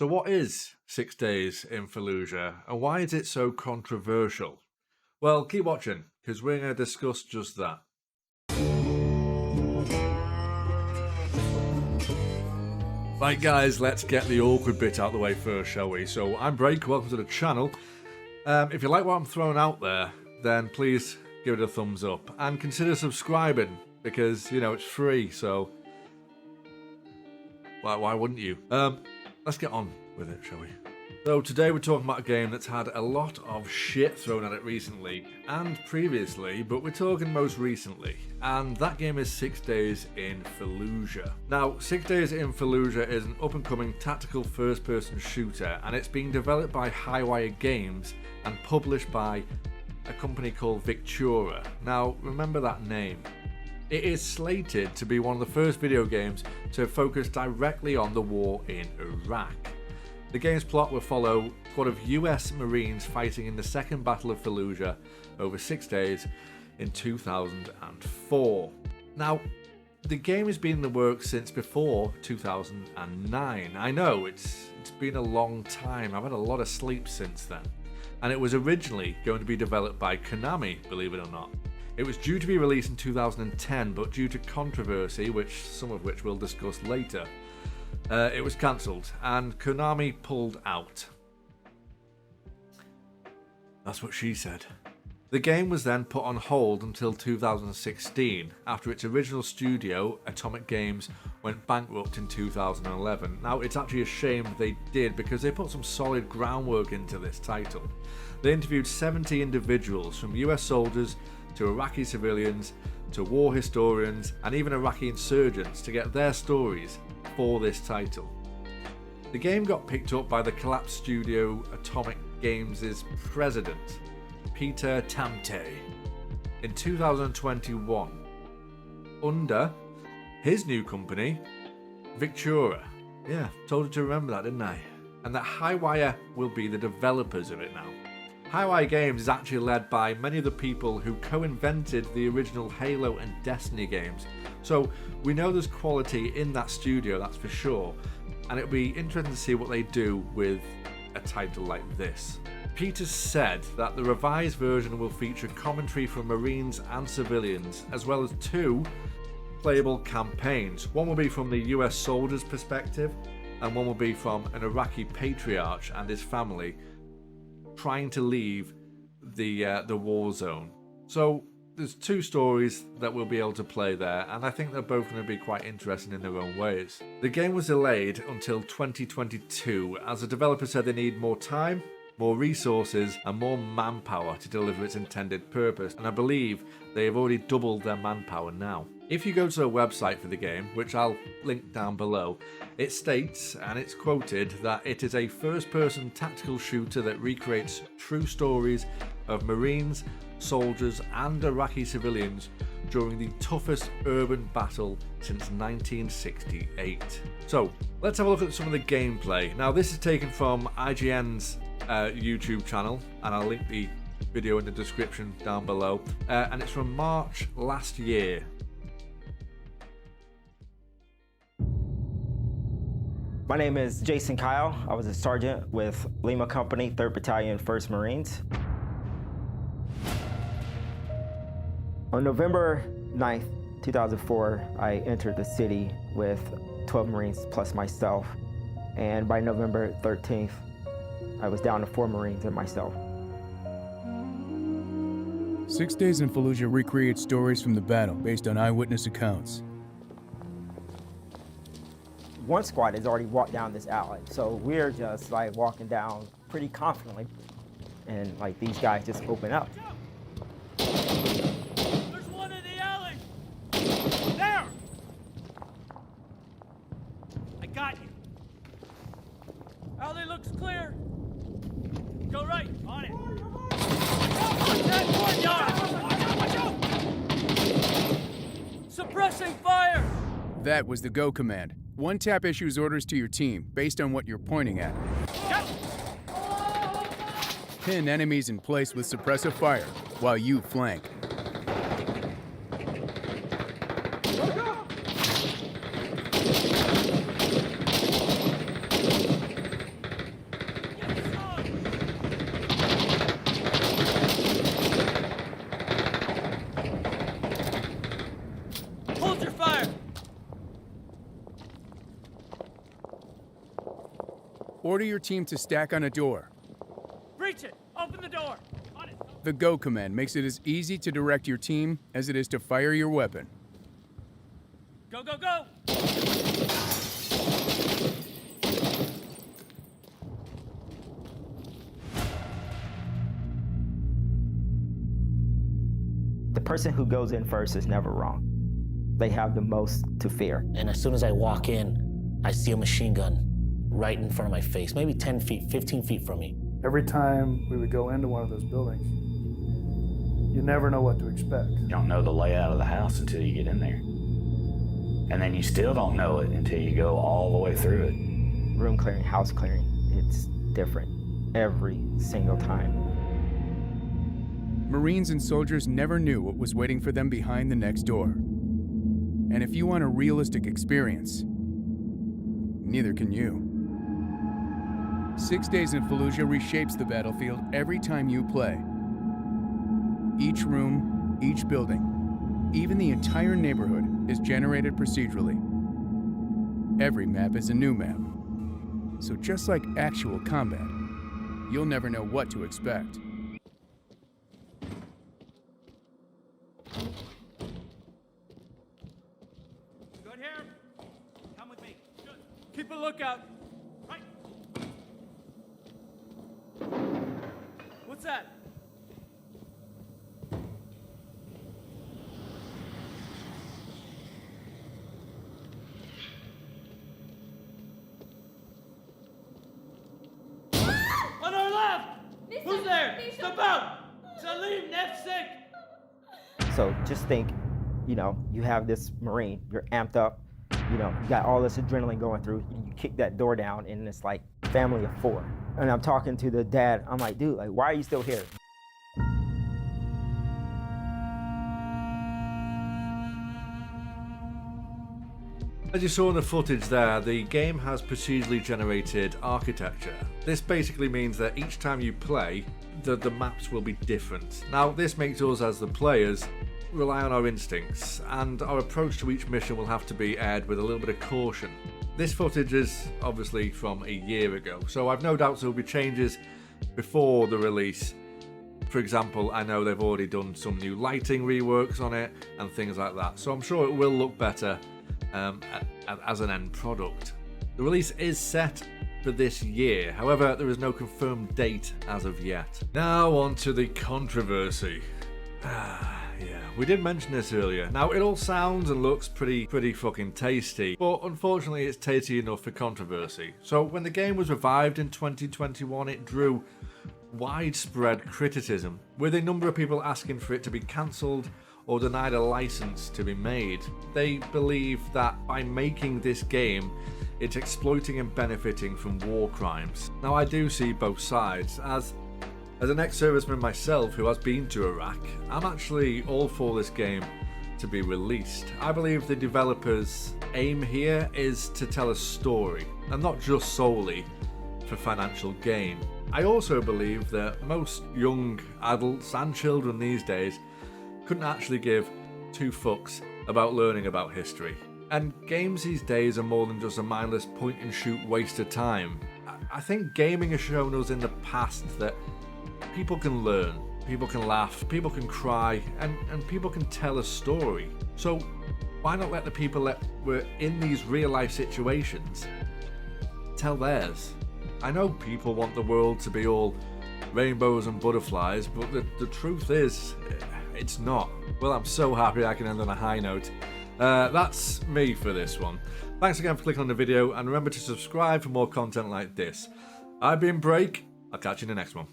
So what is 6 Days in Fallujah and why is it so controversial? Well, keep watching because we're going to discuss just that. Right guys, let's get the awkward bit out of the way first, shall we? So I'm Break, welcome to the channel. If you like what I'm throwing out there, then please give it a thumbs up and consider subscribing because, you know, it's free, so why wouldn't you? Let's get on with it, shall we? So today we're talking about a game that's had a lot of shit thrown at it recently and previously, but we're talking most recently, and that game is 6 Days in Fallujah. Now, 6 Days in Fallujah is an up-and-coming tactical first-person shooter, and it's being developed by Highwire Games and published by a company called Victura. Now, remember that name. It is slated to be one of the first video games to focus directly on the war in Iraq. The game's plot will follow a squad of US Marines fighting in the Second Battle of Fallujah over 6 days in 2004. Now, the game has been in the works since before 2009. I know, it's been a long time. I've had a lot of sleep since then. And it was originally going to be developed by Konami, believe it or not. It was due to be released in 2010, but due to controversy, some of which we'll discuss later, it was cancelled and Konami pulled out. That's what she said. The game was then put on hold until 2016 after its original studio, Atomic Games, went bankrupt in 2011. Now, it's actually a shame they did because they put some solid groundwork into this title. They interviewed 70 individuals, from US soldiers to Iraqi civilians to war historians and even Iraqi insurgents, to get their stories for this title. The game got picked up by the collapsed studio Atomic Games' president, Peter Tamte, in 2021 under his new company, Victura. Yeah, told you to remember that, didn't I? And that Highwire will be the developers of it now. Highwire Games is actually led by many of the people who co-invented the original Halo and Destiny games. So we know there's quality in that studio, that's for sure. And it'll be interesting to see what they do with a title like this. Peter said that the revised version will feature commentary from Marines and civilians, as well as 2 playable campaigns. One will be from the US soldier's perspective, and one will be from an Iraqi patriarch and his family trying to leave the war zone. So there's 2 stories that we'll be able to play there, and I think they're both going to be quite interesting in their own ways. The game was delayed until 2022 as the developer said they need more time, more resources and more manpower to deliver its intended purpose, and I believe they have already doubled their manpower now. If you go to the website for the game, which I'll link down below, it states, and it's quoted, that it is a first-person tactical shooter that recreates true stories of Marines, soldiers and Iraqi civilians during the toughest urban battle since 1968. So let's have a look at some of the gameplay. Now, this is taken from IGN's YouTube channel, and I'll link the video in the description down below, and it's from March last year. My name is Jason Kyle. I was a sergeant with Lima Company, 3rd Battalion, 1st Marines. On November 9th, 2004, I entered the city with 12 Marines plus myself. And by November 13th, I was down to 4 Marines and myself. 6 Days in Fallujah recreates stories from the battle based on eyewitness accounts. One squad has already walked down this alley, so we're just like walking down pretty confidently, and like these guys just open up. There's one in the alley! There! I got you. Alley looks clear. Go right, on it. Watch out! Suppressing fire! That was the go command. One tap issues orders to your team based on what you're pointing at. Pin enemies in place with suppressive fire while you flank. Order your team to stack on a door. Breach it! Open the door! On it! The Go command makes it as easy to direct your team as it is to fire your weapon. Go, go, go! The person who goes in first is never wrong. They have the most to fear. And as soon as I walk in, I see a machine gun right in front of my face, maybe 10 feet, 15 feet from me. Every time we would go into one of those buildings, you never know what to expect. You don't know the layout of the house until you get in there. And then you still don't know it until you go all the way through it. Room clearing, house clearing, it's different every single time. Marines and soldiers never knew what was waiting for them behind the next door. And if you want a realistic experience, neither can you. 6 Days in Fallujah reshapes the battlefield every time you play. Each room, each building, even the entire neighborhood is generated procedurally. Every map is a new map. So just like actual combat, you'll never know what to expect. Good here? Come with me. Good. Keep a lookout. Right. What's that? On our left! Who's there? Step out! Salim, left sick! So just think, you know, you have this Marine, you're amped up, you know, you got all this adrenaline going through, you kick that door down and it's like family of 4. And I'm talking to the dad, I'm like, dude, like, why are you still here? As you saw in the footage there, the game has procedurally generated architecture. This basically means that each time you play, the maps will be different. Now, this makes us as the players rely on our instincts, and our approach to each mission will have to be aired with a little bit of caution. This footage is obviously from a year ago, so I've no doubts there will be changes before the release. For example, I know they've already done some new lighting reworks on it and things like that, so I'm sure it will look better as an end product. The release is set for this year, however there is no confirmed date as of yet. Now on to the controversy. Yeah, we did mention this earlier. Now it all sounds and looks pretty fucking tasty, but unfortunately it's tasty enough for controversy. So when the game was revived in 2021, it drew widespread criticism, with a number of people asking for it to be cancelled or denied a license to be made. They believe that by making this game, it's exploiting and benefiting from war crimes. Now I do see both sides. As an ex-serviceman myself who has been to Iraq, I'm actually all for this game to be released. I believe the developers' aim here is to tell a story, and not just solely for financial gain. I also believe that most young adults and children these days couldn't actually give 2 fucks about learning about history. And games these days are more than just a mindless point-and-shoot waste of time. I think gaming has shown us in the past that people can learn, people can laugh, people can cry, and people can tell a story. So why not let the people that were in these real-life situations tell theirs? I know people want the world to be all rainbows and butterflies, but the truth is, it's not. Well, I'm so happy I can end on a high note. That's me for this one. Thanks again for clicking on the video, and remember to subscribe for more content like this. I've been Break. I'll catch you in the next one.